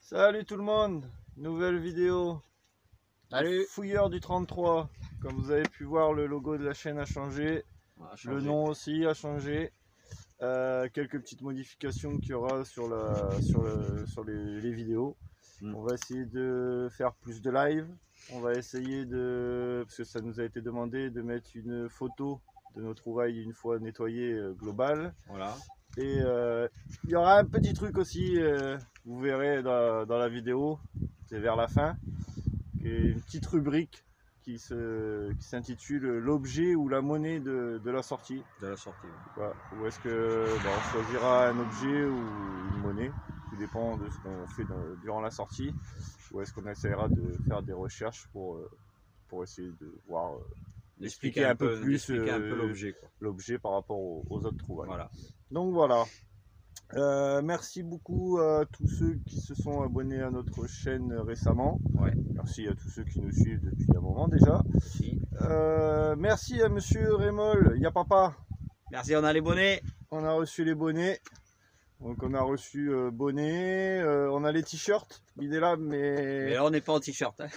Salut tout le monde, nouvelle vidéo. Salut. Fouilleur du 33. Comme vous avez pu voir, le logo de la chaîne a changé. Le nom aussi a changé. Quelques petites modifications qu'il y aura sur les vidéos. On va essayer de faire plus de live. On va essayer de, parce que ça nous a été demandé, de mettre une photo de nos trouvailles une fois nettoyées globale. Voilà. Et il y aura un petit truc aussi, vous verrez dans la vidéo, c'est vers la fin, qui est une petite rubrique qui s'intitule l'objet ou la monnaie de la sortie. De la sortie. Voilà. Où est-ce que on choisira un objet ou une monnaie, tout dépend de ce qu'on fait durant la sortie, ou est-ce qu'on essaiera de faire des recherches pour essayer de voir, expliquer un peu plus l'objet par rapport aux autres trouvailles. Voilà. Donc voilà. Merci beaucoup à tous ceux qui se sont abonnés à notre chaîne récemment. Ouais. Merci à tous ceux qui nous suivent depuis un moment déjà. Merci à monsieur Rémol, y'a papa. Merci, on a les bonnets. On a reçu les bonnets. Donc on a reçu bonnets, on a les t-shirts, il est là mais là on n'est pas en t-shirt. Hein.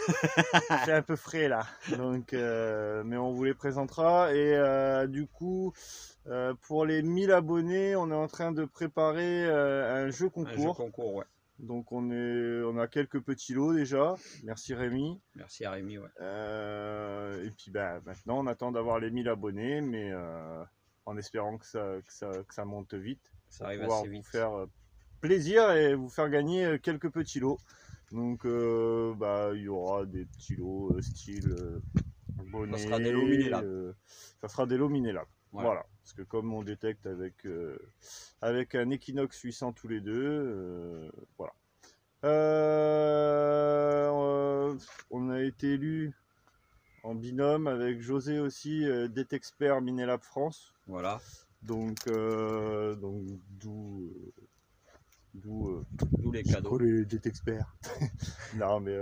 C'est un peu frais là. Donc mais on vous les présentera et du coup pour les 1000 abonnés, on est en train de préparer un jeu concours. Un jeu concours, ouais. Donc on a quelques petits lots déjà. Merci Rémi. Merci à Rémi, ouais. Et puis maintenant on attend d'avoir les 1000 abonnés, mais en espérant que ça monte vite. Ça arrive pouvoir assez vite. Vous faire plaisir et vous faire gagner quelques petits lots. Donc il y aura des petits lots style bonnet. Ça sera des lots minélables. Ça sera des lots minélables. Voilà. Parce que comme on détecte avec un Equinox 800 tous les deux, voilà. On a été élu en binôme avec José aussi, Détexpert Minelab France. Voilà. Donc d'où les cadeaux. Les Détexperts. Non mais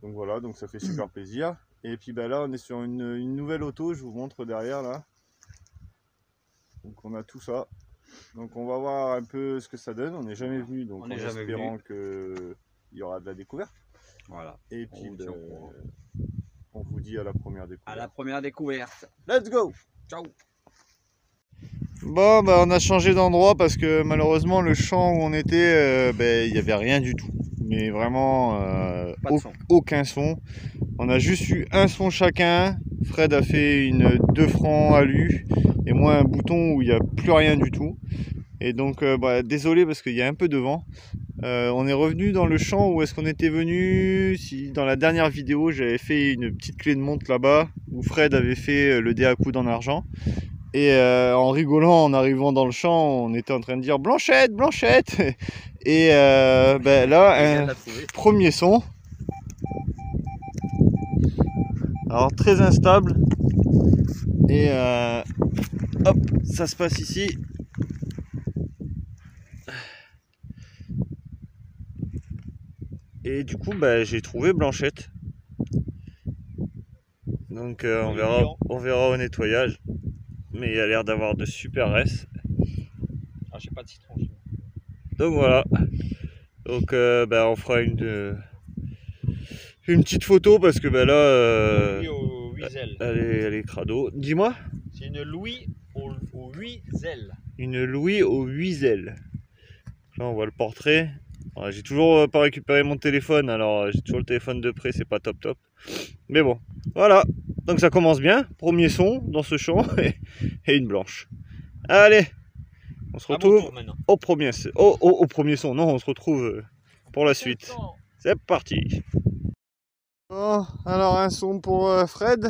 donc voilà, donc ça fait super plaisir. Et puis là on est sur une nouvelle auto, je vous montre derrière là. Donc on a tout ça. Donc on va voir un peu ce que ça donne. On n'est jamais venu, donc en espérant qu'il y aura de la découverte. Voilà. Et puis on vous dit à la première découverte. À la première découverte. Let's go. Ciao. Bon on a changé d'endroit parce que malheureusement le champ où on était, il n'y avait rien du tout. Mais vraiment aucun son. On a juste eu un son chacun. Fred a fait une 2 francs alu et moi un bouton où il n'y a plus rien du tout. Et donc désolé parce qu'il y a un peu de vent. On est revenu dans le champ où est-ce qu'on était venu. Si dans la dernière vidéo j'avais fait une petite clé de monte là-bas où Fred avait fait le dé à coude en argent. Et en rigolant en arrivant dans le champ, on était en train de dire Blanchette, Blanchette. Et là, un premier son. Alors très instable. Et hop, ça se passe ici. Et du coup, j'ai trouvé Blanchette. Donc on verra au nettoyage. Mais il a l'air d'avoir de super S. Ah, j'ai pas de citron. Donc voilà. Donc on fera une petite photo parce que là elle est crado. Dis-moi. C'est une Louis aux 8 ailes. Une Louis aux 8 ailes. Là on voit le portrait. J'ai toujours pas récupéré mon téléphone, alors j'ai toujours le téléphone de près, c'est pas top. Mais bon, voilà. Donc ça commence bien. Premier son dans ce champ et une blanche. Allez, on se retrouve au premier son. Non, on se retrouve pour la suite. C'est parti. Bon, alors un son pour Fred.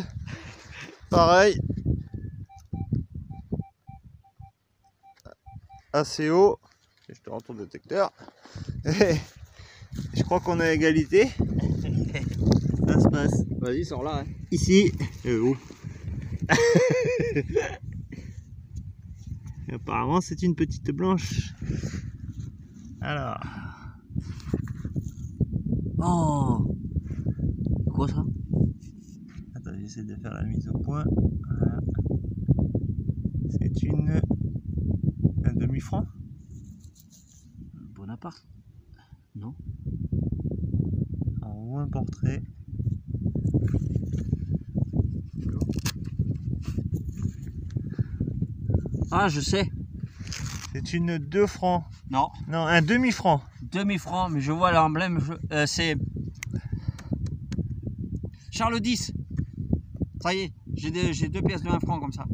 Pareil. Assez haut. Je te rends ton détecteur. Et je crois qu'on a égalité. Ça se passe. Vas-y, sors là. Hein. Ici. Où apparemment, c'est une petite blanche. Alors. Oh, quoi ça? Attends, j'essaie de faire la mise au point. Voilà. C'est un demi-franc. Bonaparte. Non. ou un portrait. Ah, je sais. C'est une 2 francs. Non. Non, un demi-franc. Demi-franc, mais je vois l'emblème. C'est Charles X. Ça y est, j'ai 2 pièces de 1 franc comme ça.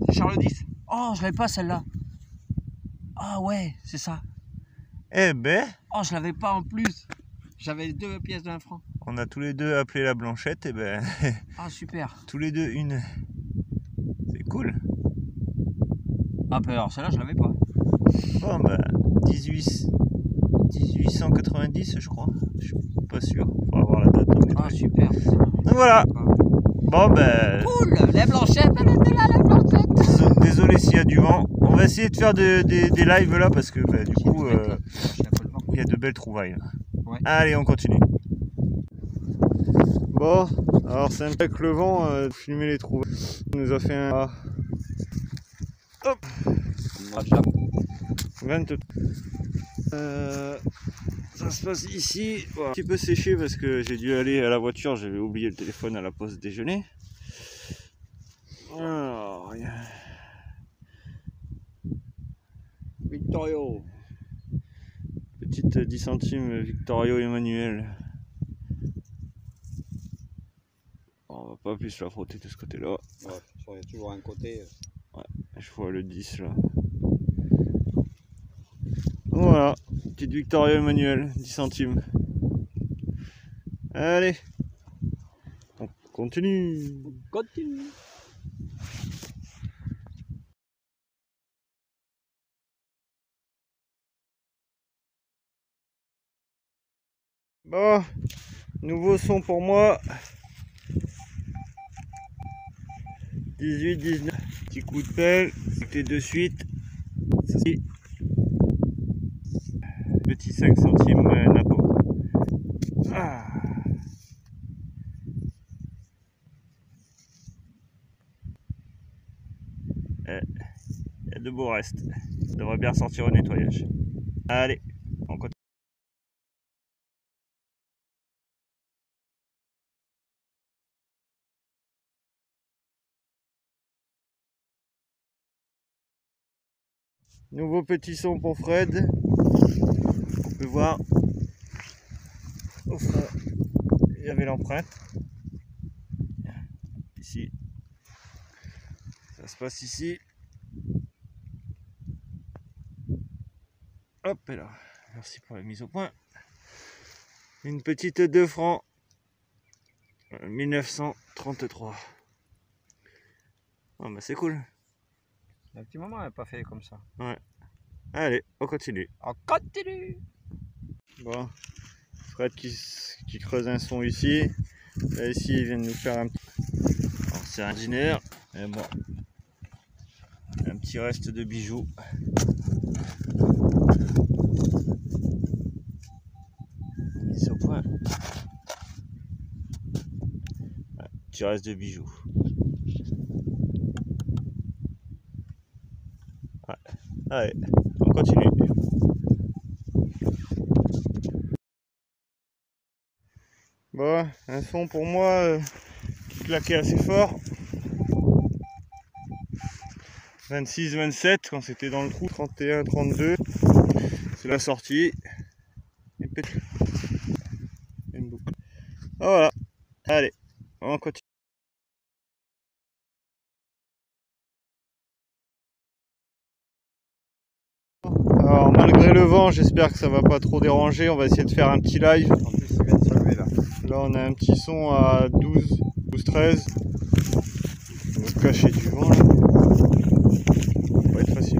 C'est Charles X. Oh, je l'avais pas celle-là. Ah ouais, c'est ça. Eh ben, Oh, je l'avais pas en plus. J'avais 2 pièces de 1 franc. on a tous les deux appelé la blanchette. Et ben, Ah, super. tous les deux une. C'est cool. Ah, ben alors celle-là, je l'avais pas. Bon, ben, 1890, je crois. Je suis pas sûr. Faut avoir la date. Ah, super. Donc voilà. Bon, ben. Cool, la blanchette, elle était là, la blanchette. Désolé s'il y a du vent. On va essayer de faire des lives là parce que du coup, il y a de belles trouvailles. Là. Ouais. Allez, on continue. Bon, alors c'est un peu avec le vent, filmer les trouvailles. On nous a fait un. Hop! 23. Ça se passe ici. Voilà. Un petit peu séché parce que j'ai dû aller à la voiture, j'avais oublié le téléphone à la pause déjeuner. Alors, Victorio. petite 10 centimes Victorio Emmanuel. On va pas plus la frotter de ce côté-là. Ouais, il y a toujours un côté. Ouais, je vois le 10 là. Voilà, petite Victorio Emmanuel, 10 centimes. Allez, on continue. Continue. Bon, nouveau son pour moi. 18, 19. Petit coup de pelle, c'était de suite. Petit 5 centimes Napo. Ah. Il y a de beaux restes. Ça devrait bien sortir au nettoyage. Allez, on continue. Nouveau petit son pour Fred. On peut voir au fond, il y avait l'empreinte. Ici, ça se passe ici. Hop, et là, merci pour la mise au point. Une petite 2 francs, 1933. Ah bah c'est cool. Un petit moment, elle n'a pas fait comme ça. Ouais. Allez, on continue. On continue. Bon, Fred qui creuse un son ici. Là ici, il vient de nous faire un petit. Alors c'est ordinaire, mais bon. Un petit reste de bijoux. Mise au point. Ouais, petit reste de bijoux. Ouais. Allez, on continue. Bon, un son pour moi qui claquait assez fort. 26, 27 quand c'était dans le trou, 31, 32. C'est la sortie. Une boucle. Voilà. Allez, on continue. Alors malgré le vent, j'espère que ça va pas trop déranger. On va essayer de faire un petit live. En plus, il vient de se lever là. Là on a un petit son à 12, 13. On va se cacher du vent là. Ça va pas être facile.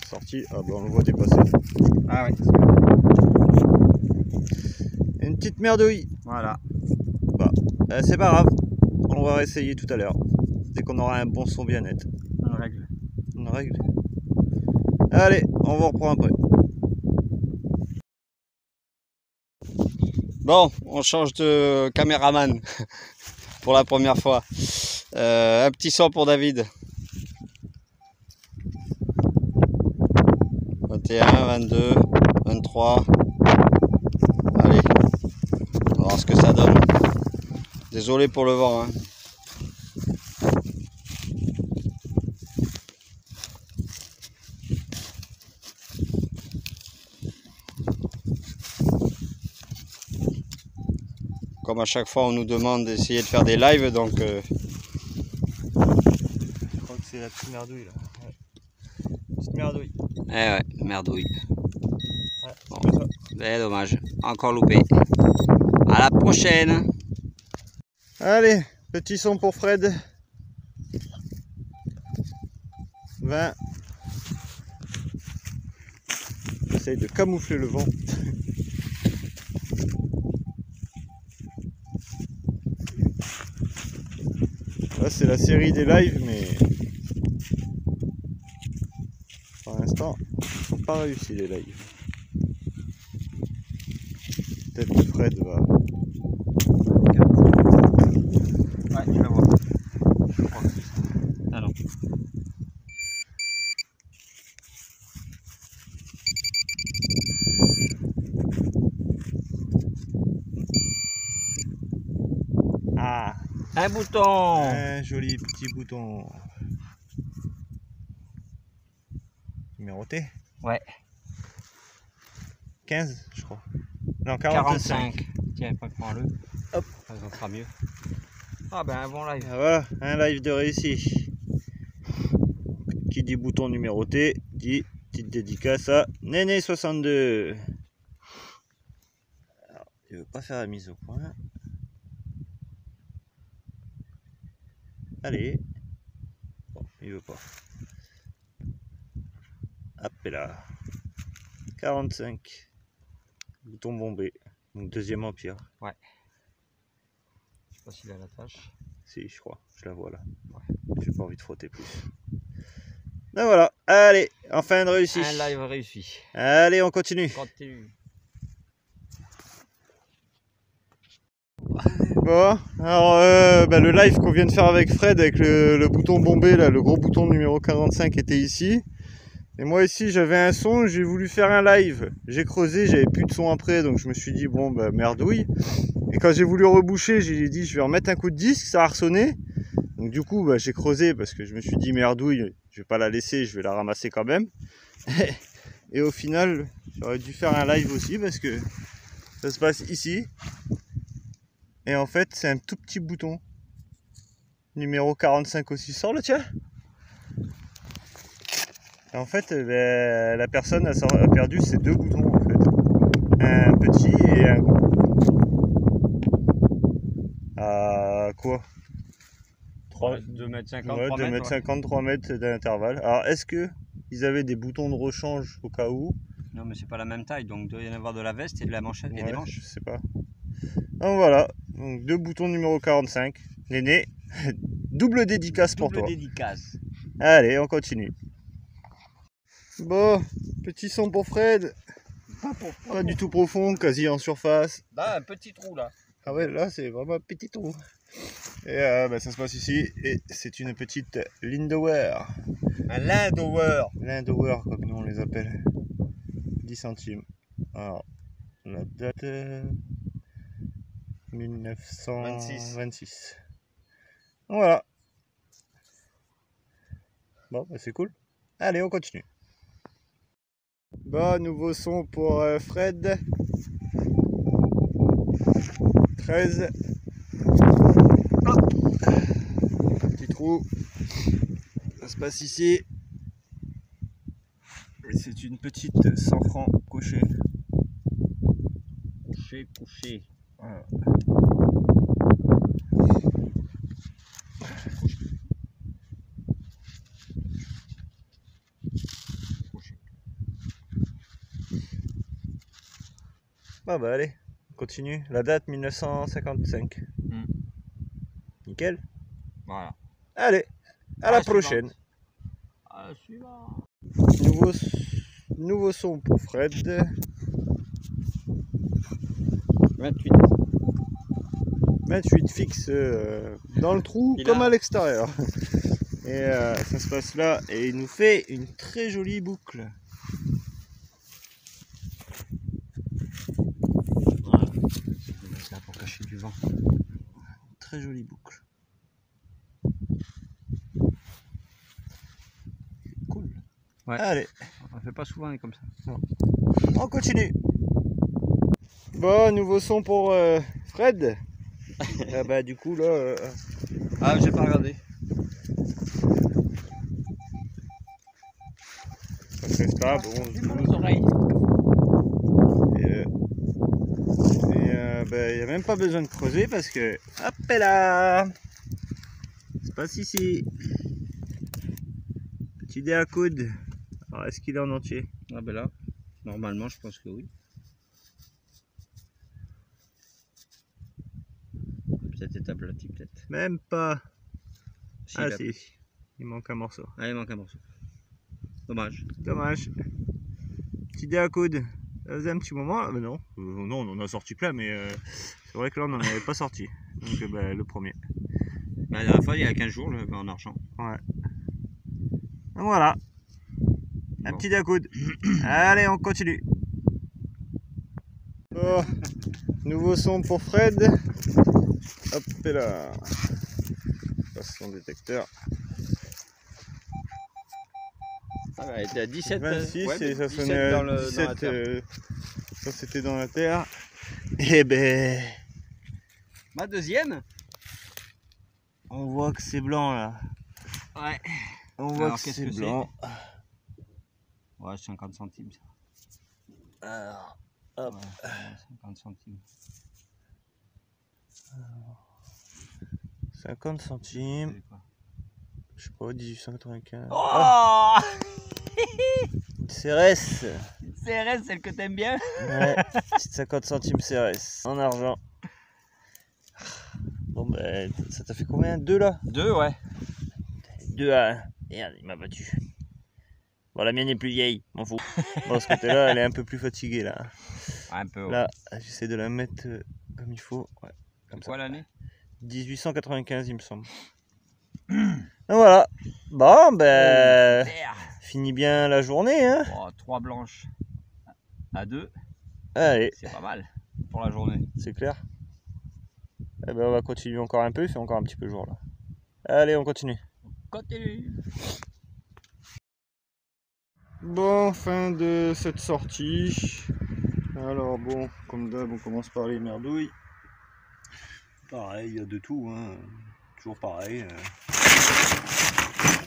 Sortie, ah bah on le voit dépasser. Ah ouais. Une petite merdouille. Voilà. Bah, c'est pas grave. On va réessayer tout à l'heure. Dès qu'on aura un bon son bien net. On règle. On règle. Allez, on va reprendre après. Bon, on change de caméraman pour la première fois. Un petit son pour David. 21, 22, 23. Désolé pour le vent. Hein. Comme à chaque fois on nous demande d'essayer de faire des lives, donc Je crois que c'est la petite merdouille là. Ouais. Petite merdouille. eh ouais, merdouille. Ouais, Bon, c'est dommage, encore loupé. À la prochaine. Allez, petit son pour Fred. 20. J'essaye de camoufler le vent. Là c'est la série des lives, mais pour l'instant ils sont pas réussis les lives. Peut-être que Fred va. Ouais, tu vas voir. Je crois que c'est ça. Ah non. Ah, Un bouton. un joli petit bouton. Numéroté Ouais. 15 je crois. Non, 45. Tiens, prends-le. Hop. Ça sera mieux. Ah ben un bon live. Ah, voilà, un live de réussi. Qui dit bouton numéroté, dit petite dédicace à Néné62. Alors, il veut pas faire la mise au point. Allez. Bon, il veut pas. Hop et là. 45. Bouton bombé. Donc deuxième empire. Ouais. Je sais pas s'il a la tâche. Si, je crois. Je la vois là. Ouais. J'ai pas envie de frotter plus. Ben voilà. Allez, enfin de réussi. Un live réussi. Allez, on continue. Continue. Bon, alors le live qu'on vient de faire avec Fred avec le bouton bombé là, le gros bouton numéro 45 était ici. Et moi ici j'avais un son, j'ai voulu faire un live. J'ai creusé, j'avais plus de son après, donc je me suis dit bon bah merdouille. Et quand j'ai voulu reboucher, j'ai dit je vais remettre un coup de disque, ça a ressonné. Donc du coup bah, j'ai creusé parce que je me suis dit merdouille, je vais pas la laisser, je vais la ramasser quand même. Et au final, j'aurais dû faire un live aussi parce que ça se passe ici. Et en fait, c'est un tout petit bouton. Numéro 45 aussi. Sors le tien. Et en fait, la personne a perdu ses deux boutons en fait. Un petit et un gros. À quoi 2,50 m, ouais, 3 2 mètres. m 50, 3 mètres d'intervalle. Alors, est-ce que ils avaient des boutons de rechange au cas où? Non, mais c'est pas la même taille, donc il doit y en avoir de la veste et de la manchette et des Ouais, manches. je sais pas. Donc voilà, donc deux boutons numéro 45. Néné, double dédicace pour toi. Double dédicace. Allez, on continue. Bon, petit son pour Fred. Pas du tout profond, quasi en surface. Là, un petit trou là. Ah ouais, là c'est vraiment un petit trou. Et ça se passe ici, et c'est une petite Lindauer. Un Lindauer. Lindauer, comme nous on les appelle. 10 centimes. Alors, la date 1926. Voilà. Bon, bah, c'est cool. Allez, on continue. Bon, nouveau son pour Fred. 13. Hop. Petit trou. Ça se passe ici. Et c'est une petite 100 francs cochée. Couché. Voilà. Ah bah allez, on continue. La date 1955. Nickel. Voilà. Allez, à la prochaine. À la suivante. Nouveau son pour Fred. 28. 28 fixe dans le trou Il comme a- à l'extérieur. Et ça se passe là et il nous fait une très jolie boucle. Voilà. Je vais mettre là pour cacher du vent. très jolie boucle. Cool. Ouais. Allez, On fait pas souvent comme ça. on continue. Bon, nouveau son pour Fred. Ah bah du coup là... Ah, j'ai pas regardé. ça fait stable, 11, 12. oreilles. Il n'y a même pas besoin de creuser parce que... Hop là, c'est pas ici. Petit dé à coude. Alors est-ce qu'il est en entier? Ah ben là, normalement je pense que oui. Peut-être est aplati peut-être. Même pas. Si, Ah il a si, pris. il manque un morceau. Ah, il manque un morceau. Dommage. Dommage. Petit dé à coude. Ça faisait un petit moment là, mais non. Non, on en a sorti plein, mais c'est vrai que là on n'en avait pas sorti. Donc le premier. Bah, la dernière fois, il y a 15 jours, le en argent. Ouais. Donc voilà. Un Bon. petit dé à coude. Allez, on continue. Bon, nouveau son pour Fred. Hop et là. Passe son détecteur. Ah, bah, elle était à 17, 26 ouais, et ça 17 sonnait dans, le, 17, dans la terre. ça c'était dans la terre. Et ben Ma deuxième. on voit que c'est blanc là. Ouais. On voit Alors, que qu'est-ce c'est que blanc. Ouais, 50 centimes ça. Alors, hop. Ouais, 50 centimes. 50 centimes. C'est quoi? Je sais pas, 1895. Oh Ah, une CRS. CRS, celle que t'aimes bien. Ouais, petite 50 centimes CRS. En argent. Bon ben, ça t'a fait combien? 2 là? 2, ouais. 2 à 1. Merde, il m'a battu. Bon, la mienne est plus vieille, m'en fous. Bon, ce côté-là, elle est un peu plus fatiguée là. Un peu, ouais. Là, j'essaie de la mettre comme il faut. Ouais, comme Quoi ça. l'année? 1895, il me semble. Donc voilà. Bon, ben, fini bien la journée, hein. Oh, 3 blanches à 2, Allez, c'est pas mal pour la journée. c'est clair. Eh ben, on va continuer encore un peu, il fait encore un petit peu jour là. Allez, on continue. Continue. Bon, fin de cette sortie. Alors bon, comme d'hab, on commence par les merdouilles. Pareil, il y a de tout, hein. Toujours pareil.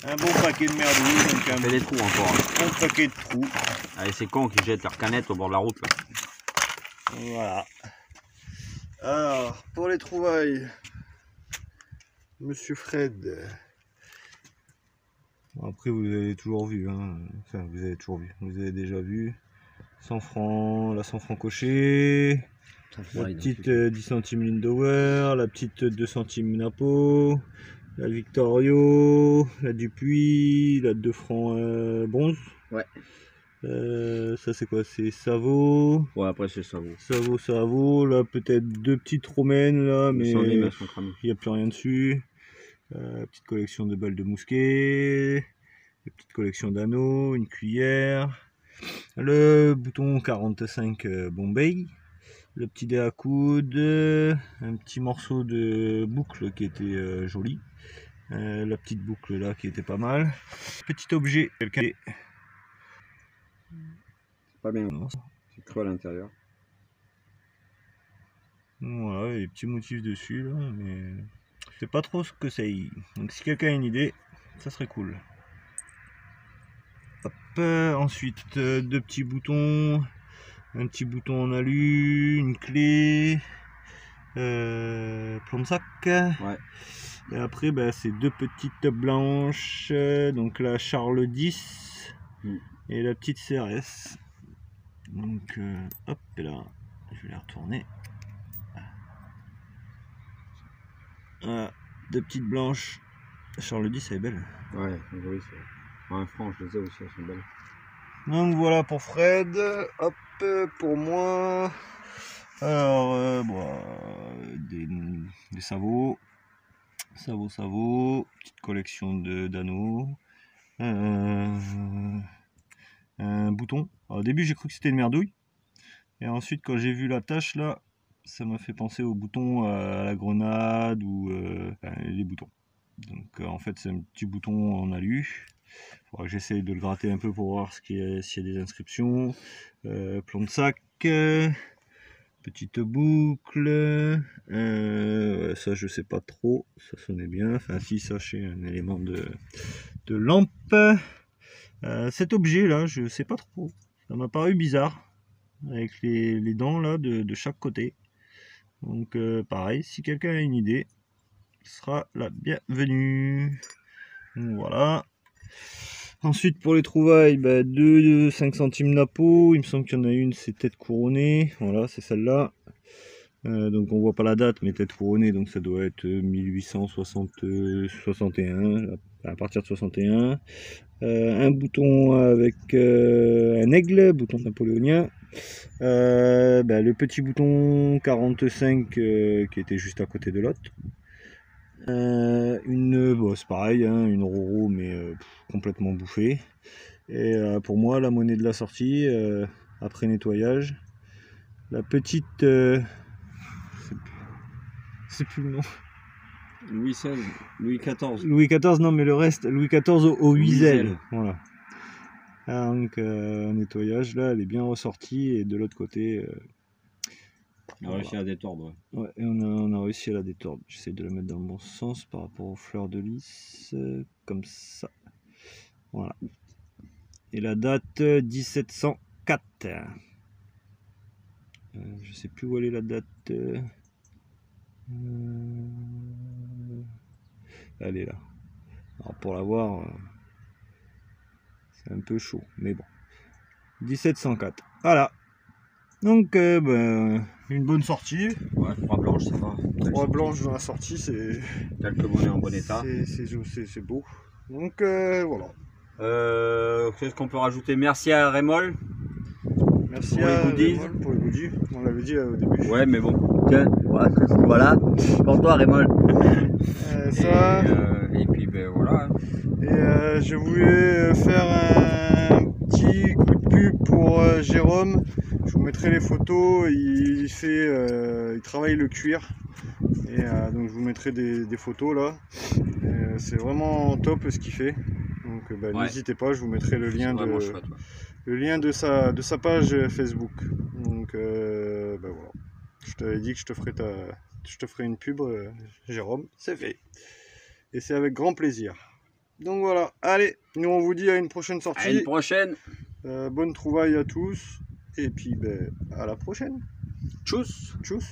Un bon paquet de merdouilles, donc un Fait des trous encore. bon paquet de trous. Allez, c'est con qui jettent leurs canettes au bord de la route là. Voilà. Alors, pour les trouvailles, Monsieur Fred. Bon, après, vous avez toujours vu, hein. Enfin, vous avez toujours vu. Vous avez déjà vu. 100 francs, la 100 francs cochée. La petite 10 centimes Lindauer, la petite 2 centimes Napo, la Victorio, la Dupuis, la 2 francs bronze. Ouais. Ça c'est quoi? C'est Savo. Ouais, après c'est ça. Savo. Là peut-être 2 petites romaines là, mais il n'y a plus rien dessus. Petite collection de balles de mousquet, une petite collection d'anneaux, une cuillère, le bouton 45 Bombay. Le petit dé à coude, un petit morceau de boucle qui était joli, la petite boucle là qui était pas mal. Petit objet, quelqu'un. Pas bien. C'est creux à l'intérieur. Voilà, les petits motifs dessus là, mais c'est pas trop ce que c'est. Donc si quelqu'un a une idée, ça serait cool. Hop, ensuite 2 petits boutons. Un petit bouton en alu, une clé, plomb de sac. Ouais. Et après, bah, c'est 2 petites blanches. Donc la Charles 10 et la petite CRS. Donc hop, et là, je vais les retourner. Voilà, 2 petites blanches. La Charles 10, elle est belle. Ouais, oui, c'est. En franc, je les ai aussi, elles sont belles. Donc voilà pour Fred. Hop, pour moi. Alors, des savots. Petite collection d'anneaux. Un bouton. Alors, au début, j'ai cru que c'était une merdouille. Et ensuite, quand j'ai vu la tache là, ça m'a fait penser aux boutons à la grenade ou enfin, les boutons. Donc en fait c'est un petit bouton en alu. Il faudra que j'essaye de le gratter un peu pour voir s'il y a des inscriptions. Plomb de sac, petite boucle. Ouais, ça je sais pas trop, ça sonnait bien. Enfin si, ça c'est un élément de lampe. Cet objet là, je sais pas trop. Ça m'a paru bizarre avec les dents là de chaque côté. Donc pareil, si quelqu'un a une idée, sera la bienvenue. Donc, voilà. Ensuite pour les trouvailles, bah, 2 5 centimes Napo. Il me semble qu'il y en a une, c'est tête couronnée. Voilà, c'est celle-là. Donc on voit pas la date, mais tête couronnée, donc ça doit être 1861, à partir de 61. Un bouton avec un aigle, bouton napoléonien. Le petit bouton 45 qui était juste à côté de l'autre. C'est pareil, hein, une Roro, mais complètement bouffée. Et pour moi, la monnaie de la sortie, après nettoyage, la petite... c'est plus le nom. Louis XVI, Louis XIV. Louis XIV, non, mais le reste, Louis XIV au huisel. Voilà. Donc, nettoyage, là, elle est bien ressortie, et de l'autre côté... on a réussi à la détordre. Ouais, et on a réussi à la détordre. J'essaie de la mettre dans le bon sens par rapport aux fleurs de lys, comme ça. Voilà. Et la date 1704. Je sais plus où elle est la date. Elle est là. Alors pour la voir, c'est un peu chaud, mais bon. 1704. Voilà. Donc, une bonne sortie. Ouais, 3 blanches, ça va. 3 blanches dans la sortie, c'est... Quelques monnaies en bon état. C'est beau. Donc, voilà. Qu'est-ce qu'on peut rajouter? Merci à Rémol. Merci à Rémol pour les goodies. On l'avait dit au début. Ouais, mais bon. Tiens, voilà. Pour toi, Rémol. Et puis, ben voilà. Et je voulais faire un petit coup de pub pour Jérôme. Je vous mettrai les photos. Il travaille le cuir. Et donc je vous mettrai des photos là. C'est vraiment top ce qu'il fait. Donc ouais. N'hésitez pas, je vous mettrai le lien de sa page Facebook. Donc voilà. Je t'avais dit que je te ferai une pub, Jérôme, c'est fait. Et c'est avec grand plaisir. Donc voilà, allez, nous on vous dit à une prochaine sortie. À une prochaine. Bonne trouvaille à tous. Et puis à la prochaine. Tchuss. Tchuss.